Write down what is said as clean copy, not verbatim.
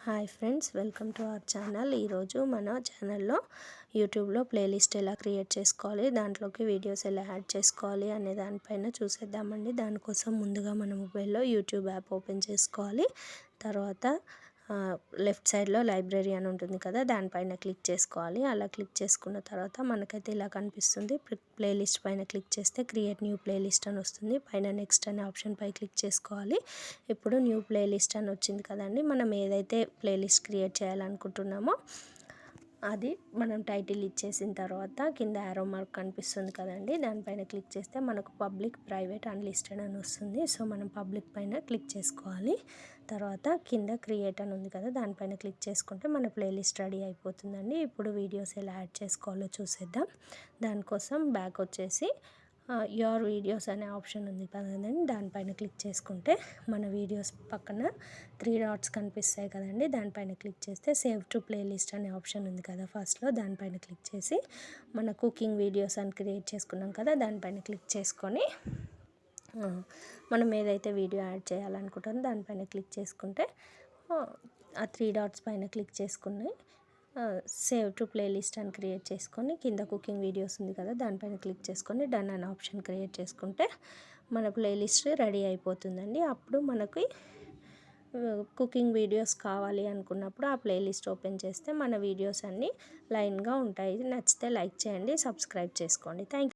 Hi friends, welcome to our channel. ఈరోజు మన ఛానల్లో యూట్యూబ్లో ప్లేలిస్ట్ ఎలా క్రియేట్ చేసుకోవాలి, దాంట్లోకి వీడియోస్ ఎలా యాడ్ చేసుకోవాలి అనే దానిపైన చూసేద్దామండి. దానికోసం ముందుగా మన మొబైల్లో యూట్యూబ్ యాప్ ఓపెన్ చేసుకోవాలి. తర్వాత లెఫ్ట్ సైడ్లో లైబ్రరీ అని ఉంటుంది కదా, దానిపైన క్లిక్ చేసుకోవాలి. అలా క్లిక్ చేసుకున్న తర్వాత మనకైతే ఇలా కనిపిస్తుంది. ప్లేలిస్ట్ పైన క్లిక్ చేస్తే క్రియేట్ న్యూ ప్లేలిస్ట్ అని వస్తుంది. పైన నెక్స్ట్ అనే ఆప్షన్ పై క్లిక్ చేసుకోవాలి. ఇప్పుడు న్యూ ప్లేలిస్ట్ అని వచ్చింది కదండి, మనం ఏదైతే ప్లేలిస్ట్ క్రియేట్ చేయాలనుకుంటున్నామో అది మనం టైటిల్ ఇచ్చేసిన తర్వాత కింద యారో మార్క్ కనిపిస్తుంది కదండి, దానిపైన క్లిక్ చేస్తే మనకు పబ్లిక్, ప్రైవేట్, అన్లిస్టెడ్ అని వస్తుంది. సో మనం పబ్లిక్ పైన క్లిక్ చేసుకోవాలి. తర్వాత కింద క్రియేట్ అని ఉంది కదా, దానిపైన క్లిక్ చేసుకుంటే మన ప్లేలిస్ట్ రెడీ అయిపోతుందండి. ఇప్పుడు వీడియోస్ ఎలా యాడ్ చేసుకోవాలో చూసేద్దాం. దానికోసం బ్యాక్ వచ్చేసి యువర్ వీడియోస్ అనే ఆప్షన్ ఉంది కదండి, దానిపైన క్లిక్ చేసుకుంటే మన వీడియోస్ పక్కన 3 డాట్స్ కనిపిస్తాయి కదండి, దానిపైన క్లిక్ చేస్తే సేవ్ టు ప్లేలిస్ట్ అనే ఆప్షన్ ఉంది కదా ఫస్ట్లో, దానిపైన క్లిక్ చేసి మన కుకింగ్ వీడియోస్ అని క్రియేట్ చేసుకున్నాం కదా, దానిపైన క్లిక్ చేసుకొని మనం ఏదైతే వీడియో యాడ్ చేయాలనుకుంటామో దానిపైన క్లిక్ చేసుకుంటే ఆ 3 డాట్స్ పైన క్లిక్ చేసుకుని సేవ్ టు ప్లేలిస్ట్ అని క్రియేట్ చేసుకొని కింద కుకింగ్ వీడియోస్ ఉంది కదా, దానిపైన క్లిక్ చేసుకొని డన్ అనే ఆప్షన్ క్రియేట్ చేసుకుంటే మన ప్లేలిస్ట్ రెడీ అయిపోతుందండి. అప్పుడు మనకి కుకింగ్ వీడియోస్ కావాలి అనుకున్నప్పుడు ఆ ప్లేలిస్ట్ ఓపెన్ చేస్తే మన వీడియోస్ అన్నీ లైన్గా ఉంటాయి. నచ్చితే లైక్ చేయండి, సబ్స్క్రైబ్ చేసుకోండి. Thank you.